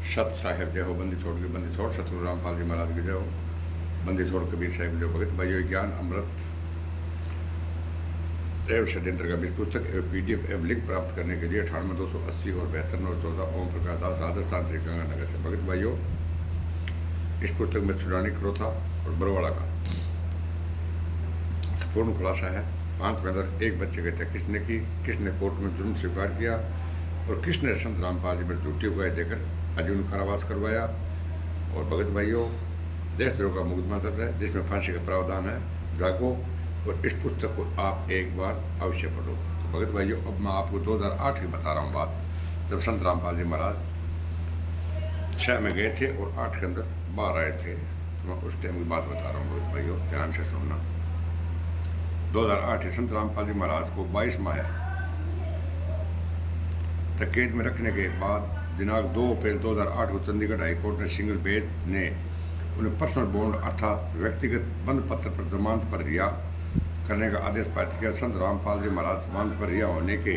सत साहेब जय हो, बंदी छोड़ के बंदी छोड़, सतगुरु रामपाल जी महाराज की जय हो, बंदी छोड़ कबीर साहिब की जय। भगत भाइयों, ज्ञान अमृत एवं षड्यंत्र का बीज पुस्तक एवं पीडीएफ एवं लिंक प्राप्त करने के लिए 98 280 और 72 914 ओम प्रकाश दास, राजस्थान श्री गंगानगर से। भगत भाइयों, इस पुस्तक में चुड़ानी क्रोथा और बरवाड़ा का संपूर्ण खुलासा है। 5 में अंदर एक बच्चे की हत्या किसने की, किसने कोर्ट में जुर्म स्वीकार किया और किसने संत रामपाल जी पर झूठी गवाही देकर आजीवन कारावास करवाया। और भगत भाइयों, देशद्रोह का मुकदमा दर्ज है जिसमें फांसी का प्रावधान है। जागो और इस पुस्तक को आप एक बार अवश्य पढ़ो। तो भगत भाइयों, अब मैं आपको 2008 की बता रहा हूँ बात, जब संत रामपाल जी महाराज 6 में गए थे और 8 के अंदर बाहर आए थे। तो मैं उस टाइम की बात बता रहा हूँ भगत भाइयों, ध्यान से सुनना। 2008 संत रामपाल जी महाराज को 22 माह तक कैद में रखने के बाद दिनांक 2 अप्रैल 2008 को चंडीगढ़ हाईकोर्ट ने सिंगल बेंच ने उन्हें पर्सनल बॉन्ड अर्थात व्यक्तिगत बंद पत्र पर जमानत पर रिहा करने का आदेश पारित किया। संत रामपाल जी महाराज जमानत पर रिहा होने के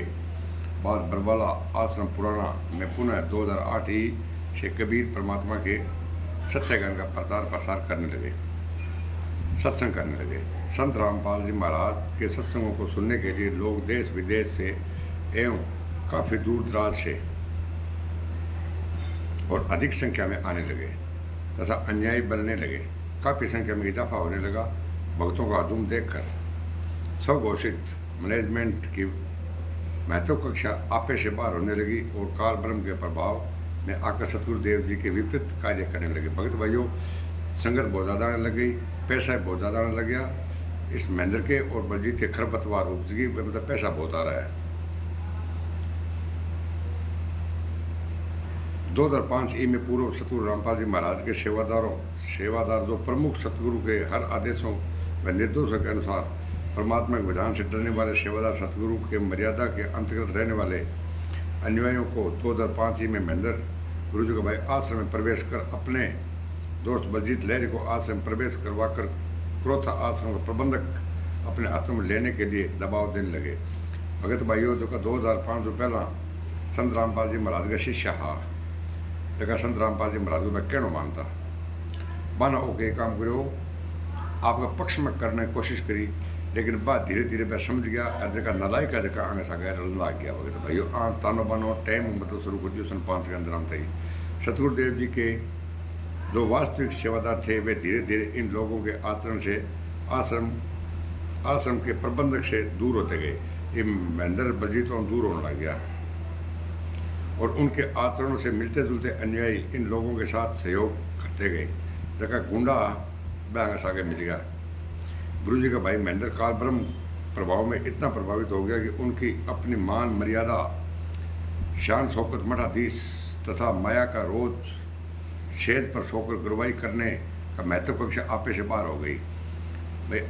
बाद बरवाला आश्रम पुराना में पुनः 2008 ही से कबीर परमात्मा के सत्य ज्ञान का प्रचार प्रसार करने लगे, सत्संग करने लगे। संत रामपाल जी महाराज के सत्संगों को सुनने के लिए लोग देश विदेश से एवं काफ़ी दूर दराज से और अधिक संख्या में आने लगे तथा अन्यायी बनने लगे। काफ़ी संख्या में इजाफा होने लगा। भक्तों का हुजूम देखकर स्वघोषित मैनेजमेंट की महत्वाकांक्षा आपे से बाहर होने लगी और काल ब्रह्म के प्रभाव में आकर सतगुरुदेव जी के विपरीत कार्य करने लगे। भगत भाइयों, संगत बहुत ज़्यादा आने लग गई, पैसा बहुत ज़्यादा आने लग गया। इस महेंद्र के और बलजीत के खरपतवार उपजगी, मतलब पैसा बहुत आ रहा है। 2005 ई में पूर्व सतगुरु रामपाल जी महाराज के सेवादार जो प्रमुख सतगुरु के हर आदेशों व निर्देशों के अनुसार परमात्मा के विधान से डरने वाले सेवादार सतगुरु के मर्यादा के अंतर्गत रहने वाले अनुयायियों को 2005 ई में महेंद्र गुरु जी का भाई आश्रम में प्रवेश कर अपने दोस्त बलजीत लहरी को आश्रम में प्रवेश करवाकर क्रोथा आश्रम का प्रबंधक अपने हाथों में लेने के लिए दबाव देने लगे। भगत भाइयों, जो का 2005 जो पहला संत रामपाल जी महाराज का शिष्य हा, जगह संत रामपाल जी महाराज को मैं कहना मानता बना ओके काम करो, आपका पक्ष में करने की कोशिश करी, लेकिन बात धीरे धीरे मैं समझ गया हर जगह नलाई का जगह आगे सागे लाग गया। भगत भाइयों, तानो बानो टाइम मतलब शुरू कर दियो सन 5 के अंदर थी। सतगुरुदेव जी के जो वास्तविक सेवादार थे वे धीरे धीरे इन लोगों के आचरण से आश्रम के प्रबंधक से दूर होते गए। ये महेंद्र बलजीतों दूर होने लग गया और उनके आचरणों से मिलते जुलते अनुयायी इन लोगों के साथ सहयोग करते गए। जगह गुंडा बैंग सागे मिल गया। गुरु जी का भाई महेंद्र काल ब्रह्म प्रभाव में इतना प्रभावित हो गया कि उनकी अपनी मान मर्यादा, शान शौकत, मठाधीश तथा माया का रोज शेज पर सोकर गुरुवाई करने का महत्वाकांक्षा आपे से बाहर हो गई। भाई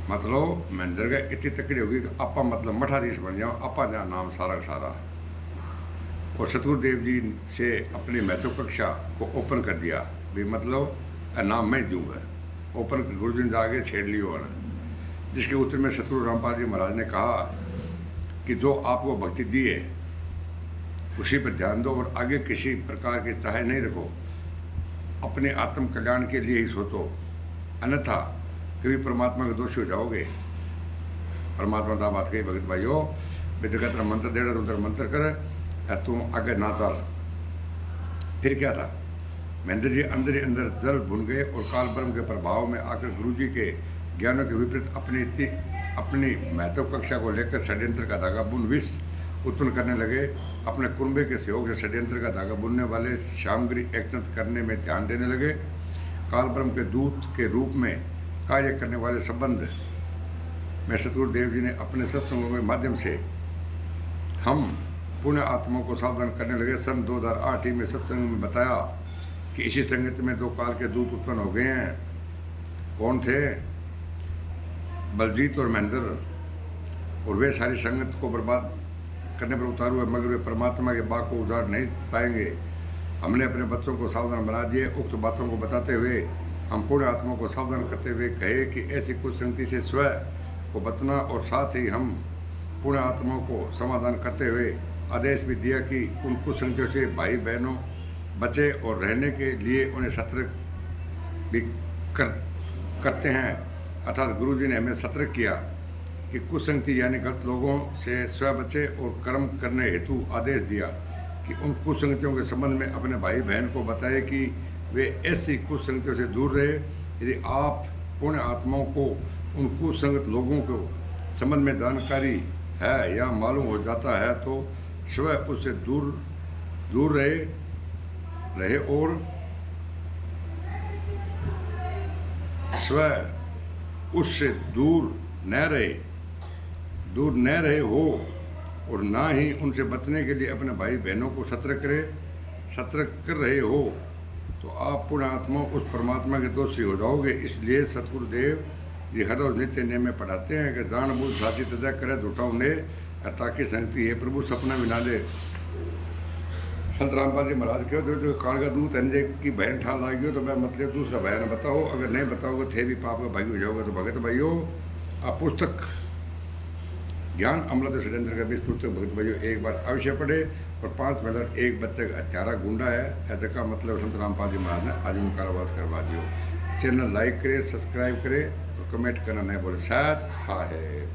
मतलब महेंद्र का इतनी तकड़ी होगी कि आपा मतलब मठाधीश बन जाओ, आपा जहाँ नाम सारा का सारा। और सतगुरुदेव जी से अपनी महत्वाकांक्षा को ओपन कर दिया, भी मतलब नाम मैं दूंगा, ओपन गुरु जी ने जाके छेड़ लियो है। जिसके उत्तर में सतगुरु रामपाल जी महाराज ने कहा कि जो आपको भक्ति दी है उसी पर ध्यान दो और आगे किसी प्रकार के चाहे नहीं रखो, अपने आत्म कल्याण के लिए ही सोचो, अन्यथा कभी परमात्मा के दोषी हो जाओगे। परमात्मा का बात कही भगत भाइयों, वे जगह तेरा मंत्र दे रहा तुम तेरा मंत्र कर, तुम आगे ना चल। फिर क्या था, महेंद्र जी अंदर ही अंदर जल भुन गए और काल ब्रह्म के प्रभाव में आकर गुरु जी के ज्ञानों के विपरीत अपनी महत्वाकांक्षा को लेकर षड्यंत्र का धागा बुन विष उत्पन्न करने लगे। अपने कुंबे के सहयोग से षड्यंत्र का धागा बुनने वाले श्यामगिरी एकत्र करने में ध्यान देने लगे। काल ब्रह्म के दूत के रूप में कार्य करने वाले संबंध में सतगुरुदेव जी ने अपने सत्संगों के माध्यम से हम पुण्य आत्माओं को सावधान करने लगे। सन 2008 में सत्संग में बताया कि इसी संगत में 2 काल के दूत उत्पन्न हो गए हैं। कौन थे? बलजीत और महेंद्र। और वे सारी संगत को बर्बाद करने पर उतारू हुए, मगर वे परमात्मा के बाग को उजाड़ नहीं पाएंगे। हमने अपने बच्चों को सावधान बना दिए। उक्त बातों को बताते हुए हम पुण्य आत्माओं को सावधान करते हुए कहे कि ऐसी कुछ संगति से स्वयं को बचना और साथ ही हम पुण्य आत्माओं को समाधान करते हुए आदेश भी दिया कि उन कुछ संगतियों से भाई बहनों बचे और रहने के लिए उन्हें सतर्क भी करते हैं। अर्थात गुरु जी ने हमें सतर्क किया कि कुसंगति यानी गलत लोगों से स्व बचे और कर्म करने हेतु आदेश दिया कि उन कुसंगतियों के संबंध में अपने भाई बहन को बताए कि वे ऐसी कुसंगतियों से दूर रहे। यदि आप पुण्य आत्माओं को उन कुसंगत लोगों को संबंध में जानकारी है या मालूम हो जाता है तो स्वयं उससे दूर रहे और स्वयं उससे दूर न रहे हो और ना ही उनसे बचने के लिए अपने भाई बहनों को सतर्क कर रहे हो तो आप पुण्य आत्मा उस परमात्मा के दोषी हो जाओगे। इसलिए सतगुरुदेव जी हर रोज नित्य नियम में पढ़ाते हैं कि जान बूझ साची तजा करे झूठा ने ताकि संगति है प्रभु सपना बिना ले। संत रामपाल जी महाराज कहो जो काल का दूत अंजे की बहन ठा लागी तो मैं मतलब दूसरा बयान बताओ, अगर नहीं बताओगे थे भी पाप का भागी हो जाओगे। तो भगत भाइयों आप पुस्तक ज्ञान अमृत षड्यंत्र का 20 पुस्तक भगत भाइयों एक बार अवश्य पढ़े। और 5 मिनट एक बच्चे का हत्यारा गुंडा है ऐसे का मतलब संत रामपाल जी महाराज ने आज उनका कारावास करवा दियो। चैनल लाइक करे, सब्सक्राइब करे और कमेंट करना नहीं बोले। साथ साहेब।